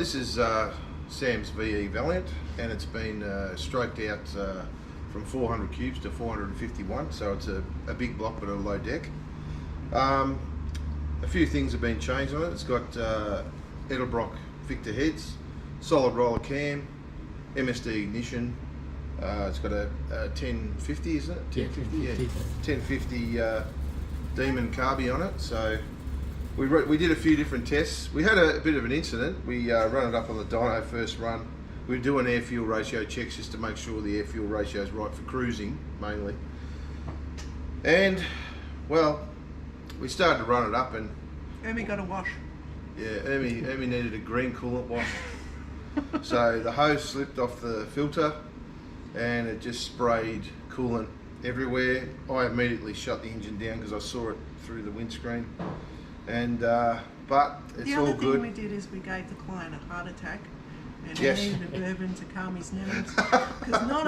this is Sam's VE Valiant, and it's been stroked out from 400 cubes to 451, so it's a big block but a low deck. A few things have been changed on it. It's got Edelbrock Victor heads, solid roller cam, MSD ignition. It's got a 1050, isn't it? 1050, yeah. 1050 Demon carby on it. So we did a few different tests. We had a bit of an incident. We run it up on the dyno first run. We do an air-fuel ratio checks just to make sure the air-fuel ratio is right for cruising, mainly. And, well, we started to run it up and... Ermy got a wash. Yeah, Ermy needed a green coolant wash. So the hose slipped off the filter and it just sprayed coolant everywhere. I immediately shut the engine down because I saw it through the windscreen. And but it's all good. The other thing we did is we gave the client a heart attack, and yes. he needed a bourbon to calm his nerves. Because not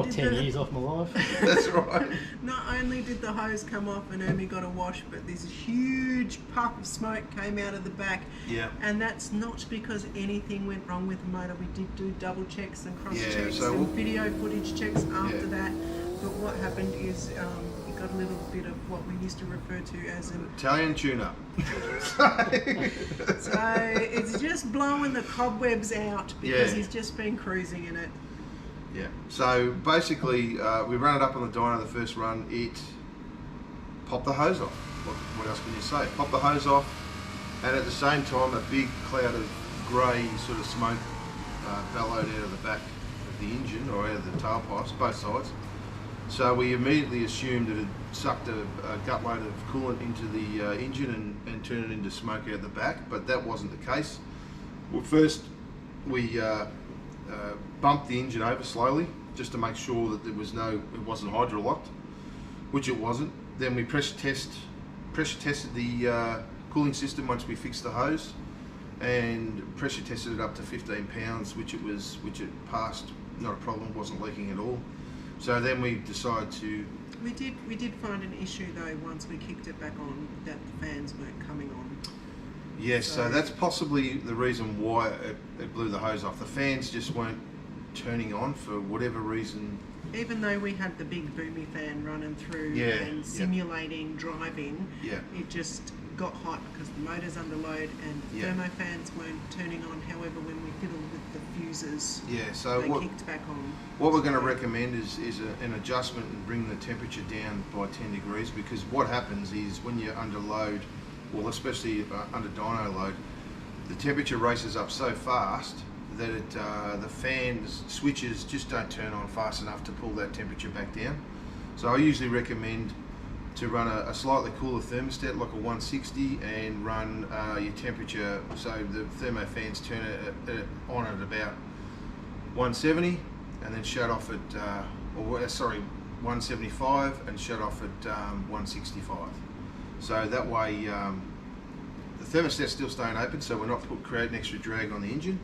10 years off my life. That's right. Not only did the hose come off and Ermy got a wash, but this huge puff of smoke came out of the back. Yeah. And that's not because anything went wrong with the motor. We did do double checks and cross checks so and video footage checks after that. But what happened is it got a little bit of what we used to refer to as an Italian tune-up. So it's just blowing the cobwebs out because he's just been cruising in it. Yeah. So basically, we ran it up on the dyno the first run. It popped the hose off. What else can you say? Popped the hose off, and at the same time, a big cloud of grey sort of smoke bellowed out of the back of the engine or out of the tailpipes, both sides. So we immediately assumed that it sucked a gut load of coolant into the engine and turned it into smoke out the back, but that wasn't the case. Well, first we bumped the engine over slowly just to make sure that it wasn't hydrolocked, which it wasn't. Then we pressure tested the cooling system once we fixed the hose, and pressure tested it up to 15 pounds, which it passed, not a problem, wasn't leaking at all. So then we decided to... We did find an issue though once we kicked it back on, that the fans weren't coming on. Yes, so that's possibly the reason why it blew the hose off. The fans just weren't turning on for whatever reason. Even though we had the big boomy fan running through and simulating driving, it just got hot because the motor's under load and the thermo fans weren't turning on. However, when we fiddled with the fuses, so they kicked back on. What we're going to recommend is an adjustment and bring the temperature down by 10 degrees, because what happens is when you're under load, well, especially under dyno load, the temperature races up so fast that the fan switches just don't turn on fast enough to pull that temperature back down. So I usually recommend to run a slightly cooler thermostat, like a 160, and run your temperature, so the thermo fans turn it on at about 170 and then shut off at 175 and shut off at 165. So that way the thermostat's still staying open, so we're not creating extra drag on the engine,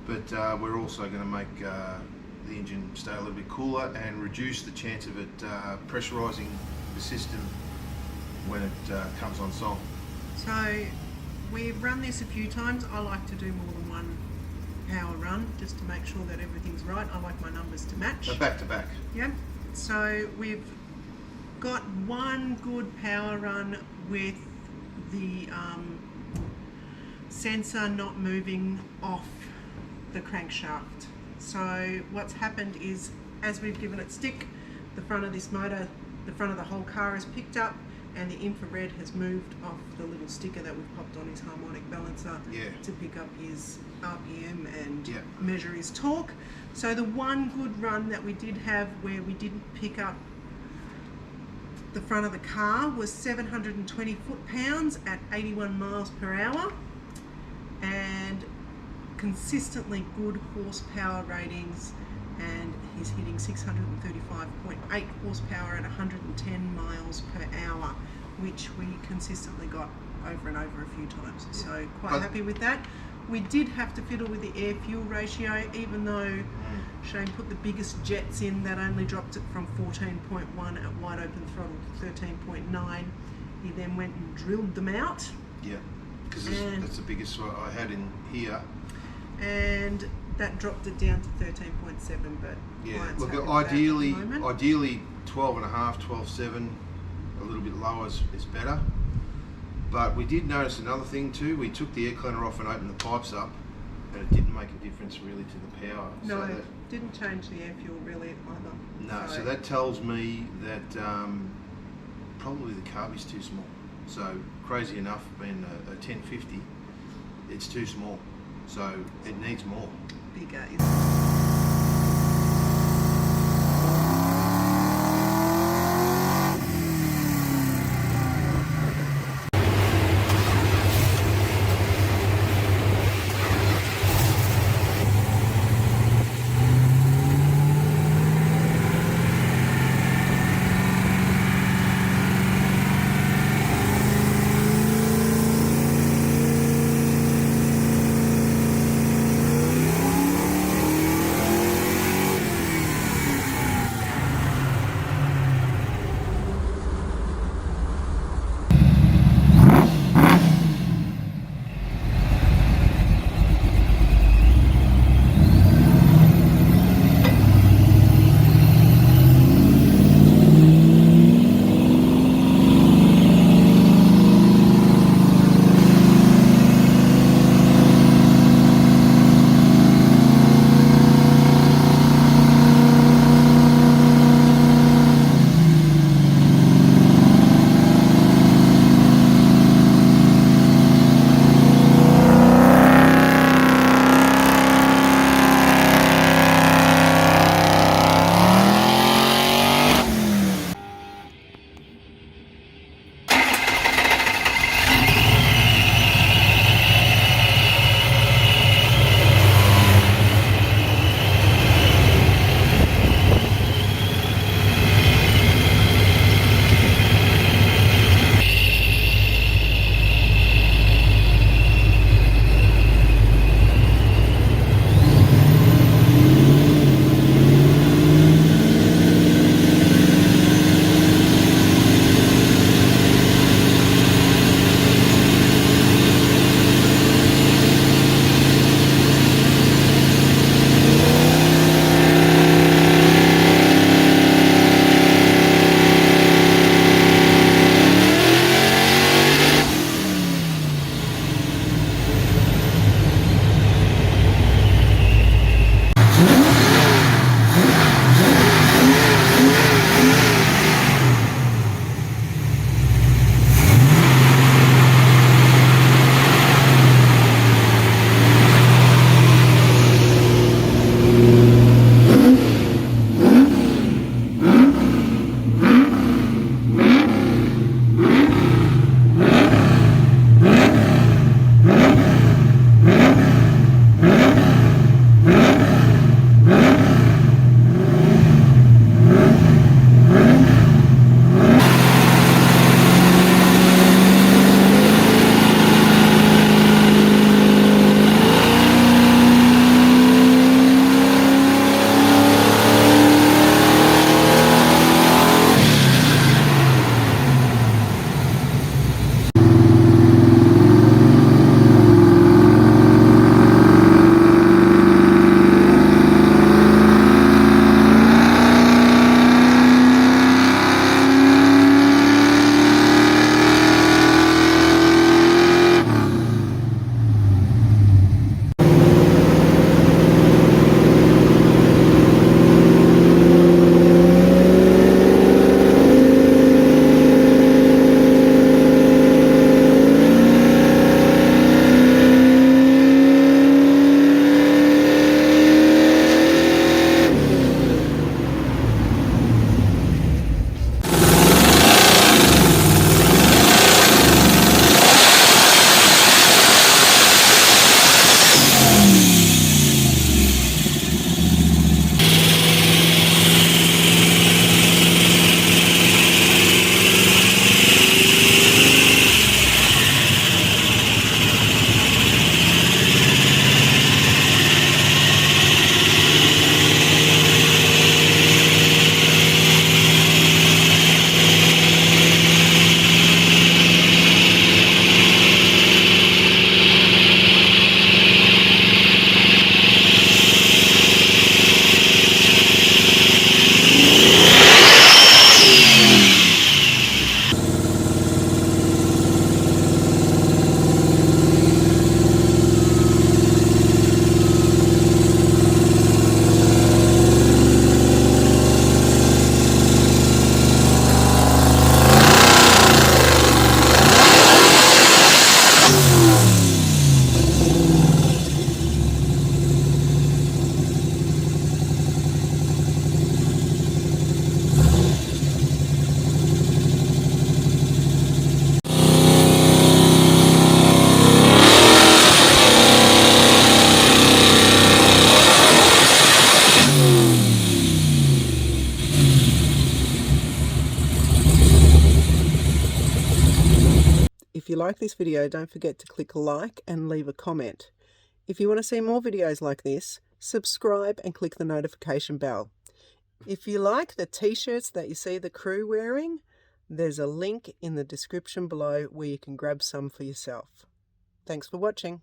but we're also going to make the engine stay a little bit cooler and reduce the chance of it pressurising the system when it comes on song. So we've run this a few times. I like to do more than one power run just to make sure that everything's right. I like my numbers to match. So back to back. Yeah. So we've got one good power run with the sensor not moving off the crankshaft. So what's happened is, as we've given it stick, the front of this motor, the front of the whole car is picked up, and the infrared has moved off the little sticker that we've popped on his harmonic balancer to pick up his RPM and measure his torque. So the one good run that we did have where we didn't pick up the front of the car was 720 foot-pounds at 81 miles per hour, and consistently good horsepower ratings, and he's hitting 635.8 horsepower at 110 miles per hour, which we consistently got over and over a few times. So quite happy with that. We did have to fiddle with the air-fuel ratio, even though Shane put the biggest jets in that only dropped it from 14.1 at wide open throttle to 13.9. He then went and drilled them out. Yeah, because that's the biggest I had in here. and that dropped it down to 13.7. But Yeah, clients look, happy with that at the moment. ideally 12.5, 12.7, a little bit lower is better. But we did notice another thing too. We took the air cleaner off and opened the pipes up, and it didn't make a difference really to the power. No, So it didn't change the air fuel really either. no, so that tells me that probably the carb is too small. So crazy enough, being a 1050, it's too small. So it needs more. Bigger. If you like this video, don't forget to click like and leave a comment. If you want to see more videos like this, subscribe and click the notification bell. If you like the t-shirts that you see the crew wearing, there's a link in the description below where you can grab some for yourself. Thanks for watching.